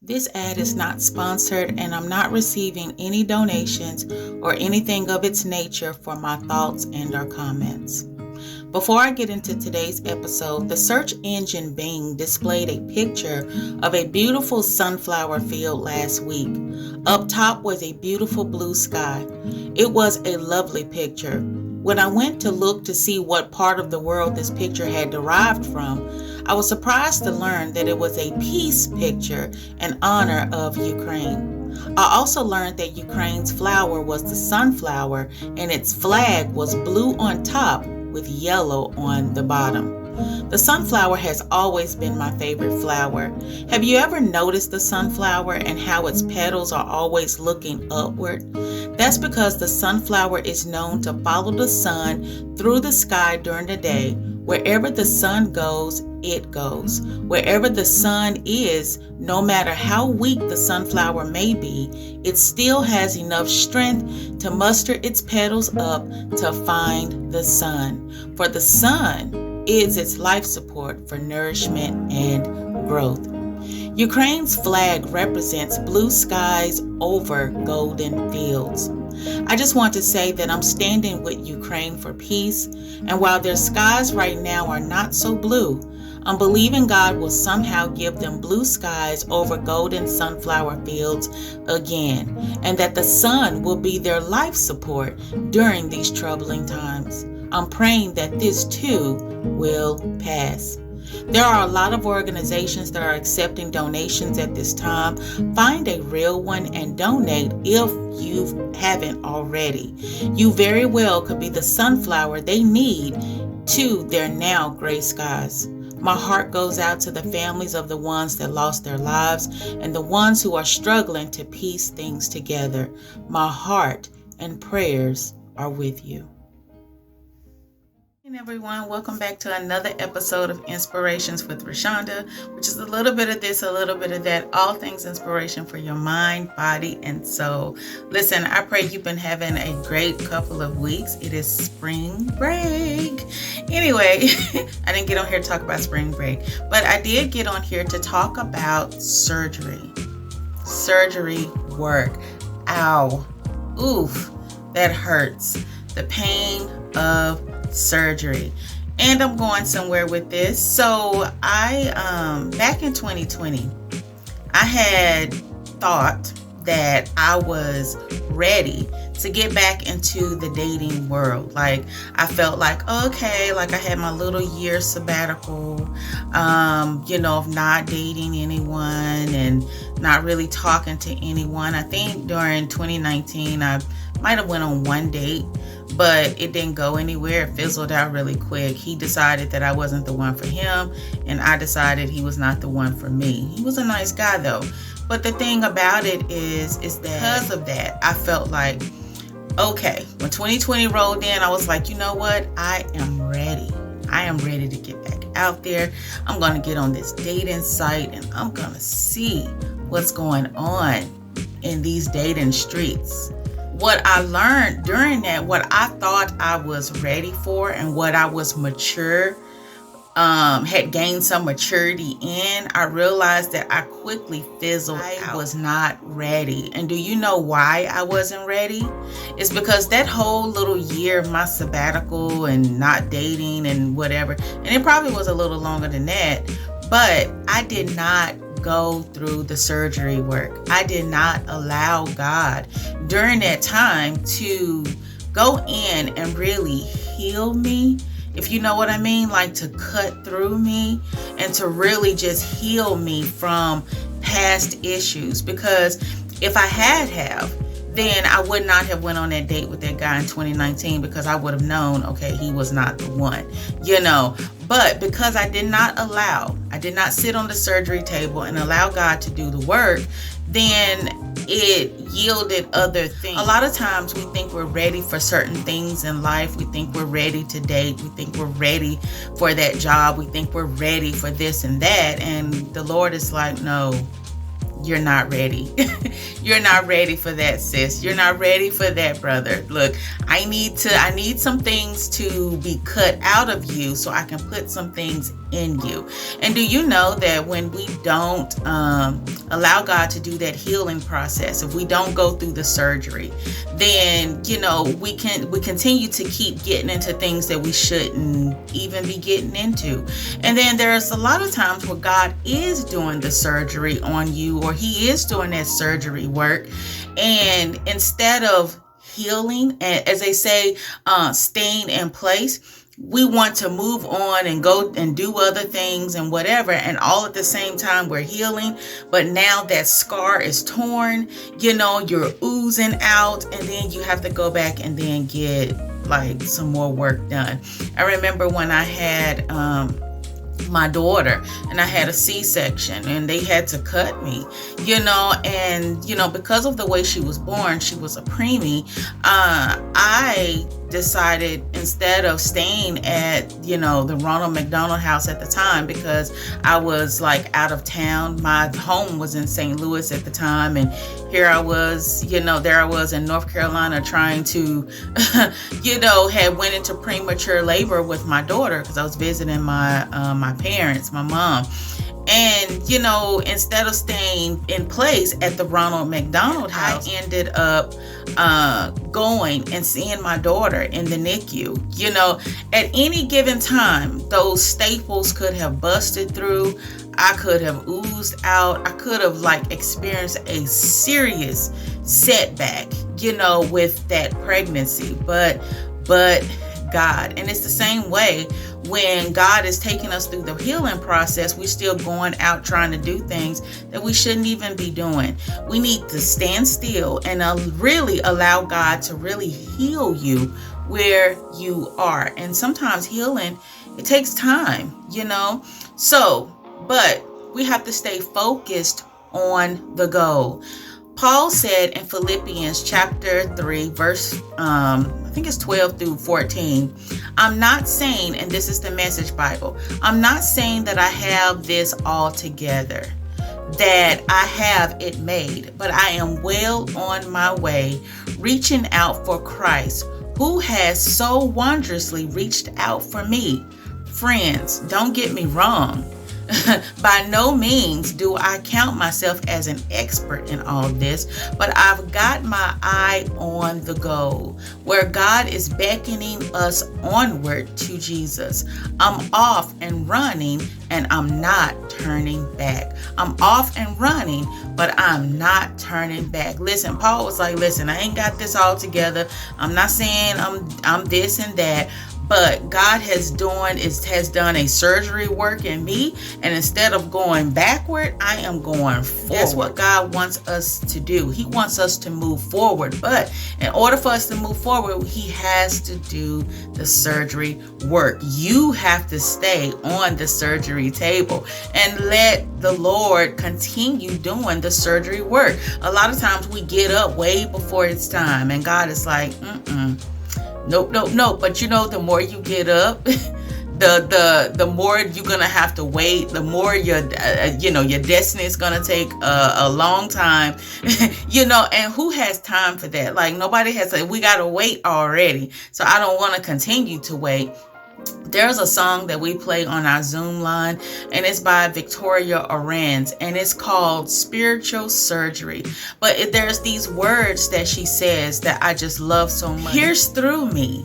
This ad is not sponsored, and I'm not receiving any donations or anything of its nature for my thoughts and/or comments. Before I get into today's episode, the search engine Bing displayed a picture of a beautiful sunflower field last week. Up top was a beautiful blue sky. It was a lovely picture. When I went to look to see what part of the world this picture had derived from, I was surprised to learn that it was a peace picture in honor of Ukraine. I also learned that Ukraine's flower was the sunflower and its flag was blue on top with yellow on the bottom. The sunflower has always been my favorite flower. Have you ever noticed the sunflower and how its petals are always looking upward? That's because the sunflower is known to follow the sun through the sky during the day. Wherever the sun goes, it goes. Wherever the sun is, no matter how weak the sunflower may be, it still has enough strength to muster its petals up to find the sun. For the sun is its life support for nourishment and growth. Ukraine's flag represents blue skies over golden fields. I just want to say that I'm standing with Ukraine for peace, and while their skies right now are not so blue, I'm believing God will somehow give them blue skies over golden sunflower fields again, and that the sun will be their life support during these troubling times. I'm praying that this too will pass. There are a lot of organizations that are accepting donations at this time. Find a real one and donate if you haven't already. You very well could be the sunflower they need to their now gray skies. My heart goes out to the families of the ones that lost their lives and the ones who are struggling to piece things together. My heart and prayers are with you. Hey everyone, welcome back to another episode of Inspirations with Roshonda, which is a little bit of this, a little bit of that, all things inspiration for your mind, body, and soul. Listen, I pray you've been having a great couple of weeks. It is spring break. Anyway, I didn't get on here to talk about spring break, but I did get on here to talk about surgery work. Ow. Oof, that hurts. The pain of surgery. And I'm going somewhere with this. So I back in 2020, I had thought that I was ready to get back into the dating world. Like I felt like, okay, like I had my little year sabbatical, of not dating anyone and not really talking to anyone. I think during 2019, I might have went on one date, but it didn't go anywhere. It fizzled out really quick. He decided that I wasn't the one for him, and I decided he was not the one for me. He was a nice guy though. But the thing about it is that because of that, I felt like, okay, when 2020 rolled in, I was like, you know what? I am ready. I am ready to get back out there. I'm going to get on this dating site and I'm going to see what's going on in these dating streets. What I learned during that, what I thought I was ready for and what I was mature, had gained some maturity in, I realized that I quickly fizzled out. I was not ready. And do you know why I wasn't ready? It's because that whole little year of my sabbatical and not dating and whatever, and it probably was a little longer than that, but I did not go through the surgery work. I did not allow God during that time to go in and really heal me, if you know what I mean, like to cut through me and to really just heal me from past issues. Because if I have, then I would not have went on that date with that guy in 2019, because I would have known, okay, he was not the one, But because I did not sit on the surgery table and allow God to do the work, then it yielded other things. A lot of times we think we're ready for certain things in life. We think we're ready to date. We think we're ready for that job. We think we're ready for this and that. And the Lord is like, no, you're not ready. You're not ready for that, sis. You're not ready for that, brother. Look, I need some things to be cut out of you so I can put some things in you. And do you know that when we don't allow God to do that healing process. If we don't go through the surgery, then we continue to keep getting into things that we shouldn't even be getting into. And then there's a lot of times where God is doing the surgery on you, or he is doing that surgery work, and instead of healing, and as they say, staying in place, we want to move on and go and do other things and whatever, and all at the same time we're healing. But now that scar is torn, you're oozing out, and then you have to go back and then get like some more work done. I remember when I had my daughter, and I had a C-section, and they had to cut me, and because of the way she was born, she was a preemie. I decided, instead of staying at the Ronald McDonald House at the time, because I was like out of town. My home was in St. Louis at the time, and here I was, there I was in North Carolina trying to had went into premature labor with my daughter, because I was visiting my parents, my mom. And, instead of staying in place at the Ronald McDonald House, I ended up going and seeing my daughter in the NICU. At any given time, those staples could have busted through. I could have oozed out. I could have experienced a serious setback, with that pregnancy. But God. And it's the same way when God is taking us through the healing process. We're still going out trying to do things that we shouldn't even be doing. We need to stand still and really allow God to really heal you where you are. And sometimes healing, it takes time, but we have to stay focused on the goal. Paul said in Philippians chapter 3, verse, I think it's 12 through 14, I'm not saying, and this is the Message Bible, I'm not saying that I have this all together, that I have it made, but I am well on my way, reaching out for Christ, who has so wondrously reached out for me. Friends, don't get me wrong. By no means do I count myself as an expert in all this, but I've got my eye on the goal, where God is beckoning us onward to Jesus. I'm off and running, and I'm not turning back. I'm off and running, but I'm not turning back. Listen, Paul was like, listen, I ain't got this all together. I'm not saying I'm this and that. But God has done a surgery work in me, and instead of going backward, I am going forward. That's what God wants us to do. He wants us to move forward. But in order for us to move forward, he has to do the surgery work. You have to stay on the surgery table and let the Lord continue doing the surgery work. A lot of times we get up way before it's time, and God is like, Nope. But the more you get up, the more you're gonna have to wait. The more your destiny is gonna take a long time. And who has time for that? Nobody has. We gotta wait already. So I don't want to continue to wait. There's a song that we play on our Zoom line, and it's by Victoria Orenze, and it's called Spiritual Surgery. But there's these words that she says that I just love so much. Pierce through me,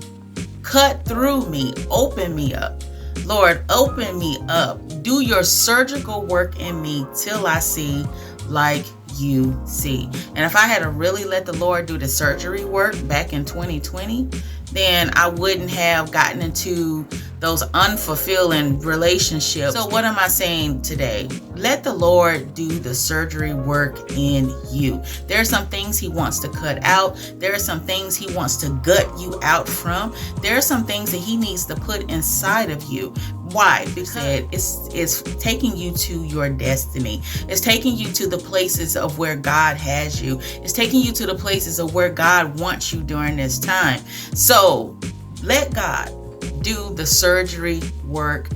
cut through me, open me up. Lord, open me up. Do your surgical work in me till I see like you see. And if I had to really let the Lord do the surgery work back in 2020, then I wouldn't have gotten into those unfulfilling relationships. So what am I saying today? Let the Lord do the surgery work in you. There are some things he wants to cut out. There are some things he wants to gut you out from. There are some things that he needs to put inside of you. Why? Because it's taking you to your destiny. It's taking you to the places of where God has you. It's taking you to the places of where God wants you during this time. So let God do the surgery work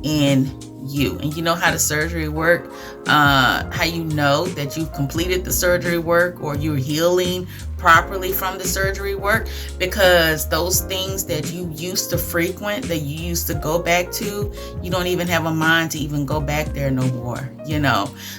in you. And you know how the surgery work? how you know that you've completed the surgery work or you're healing properly from the surgery work, because those things that you used to frequent, that you used to go back to, you don't even have a mind to even go back there no more,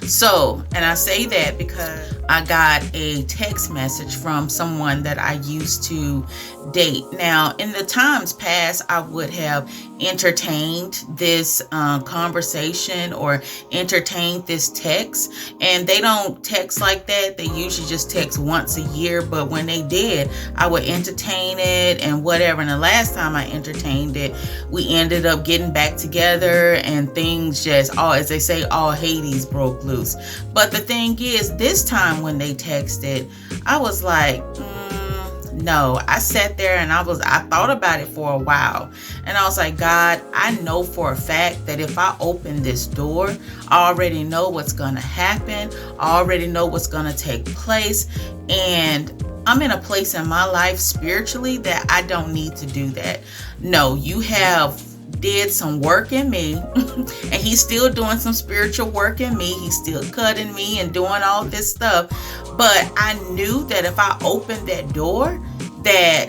So, and I say that because I got a text message from someone that I used to date. Now, in the times past, I would have entertained this conversation or entertained this text, and they don't text like that. They usually just text once a year, but when they did, I would entertain it and whatever. And the last time I entertained it, we ended up getting back together, and things just, as they say, all Hades broke loose. But the thing is, this time when they texted, I was like, no. I sat there and I thought about it for a while, and I was like, God, I know for a fact that if I open this door, I already know what's going to happen. I already know what's going to take place, and I'm in a place in my life spiritually that I don't need to do that. No, you have did some work in me and he's still doing some spiritual work in me. He's still cutting me and doing all this stuff. But I knew that if I opened that door, that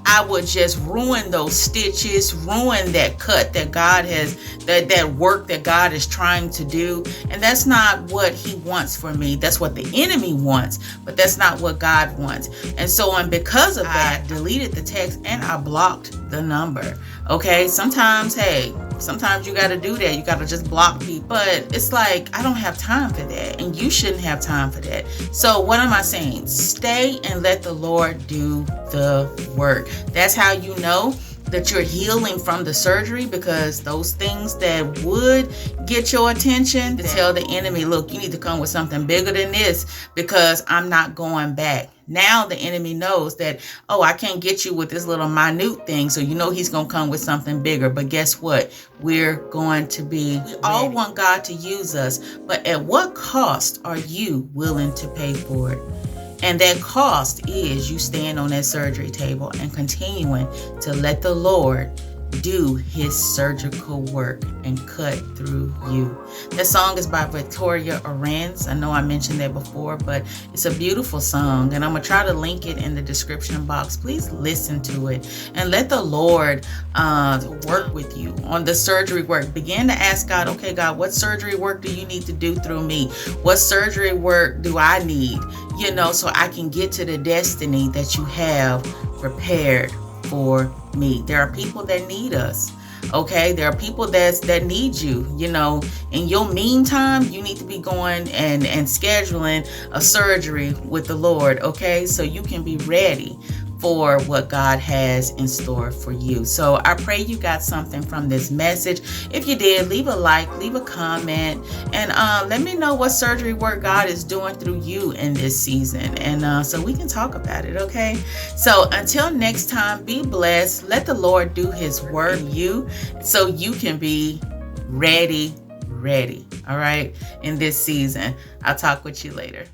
I would just ruin those stitches, ruin that cut that God has, that work that God is trying to do. And that's not what he wants for me. That's what the enemy wants, but that's not what God wants. And so, and because of that, I deleted the text and I blocked the number. Okay, sometimes you got to do that. You got to just block people. But it's like, I don't have time for that. And you shouldn't have time for that. So what am I saying? Stay and let the Lord do the work. That's how you know that you're healing from the surgery, because those things that would get your attention, to tell the enemy, look, you need to come with something bigger than this, because I'm not going back. Now the enemy knows that, I can't get you with this little minute thing. So he's going to come with something bigger. But guess what? We're going to be, we all want God to use us, but at what cost are you willing to pay for it? And that cost is you staying on that surgery table and continuing to let the Lord do his surgical work and cut through you. That song is by Orenze. I know I mentioned that before, but it's a beautiful song, and I'm going to try to link it in the description box. Please listen to it and let the Lord work with you on the surgery work. Begin to ask God, okay, God, what surgery work do you need to do through me? What surgery work do I need, so I can get to the destiny that you have prepared for me. There are people that need us. Okay, there are people that need you. In your meantime, you need to be going and scheduling a surgery with the Lord. Okay, so you can be ready for what God has in store for you. So I pray you got something from this message. If you did, leave a like, leave a comment, and let me know what surgery work God is doing through you in this season, and so we can talk about it. Okay, so until next time, be blessed. Let the Lord do his work in you so you can be ready, all right, in this season. I'll talk with you later.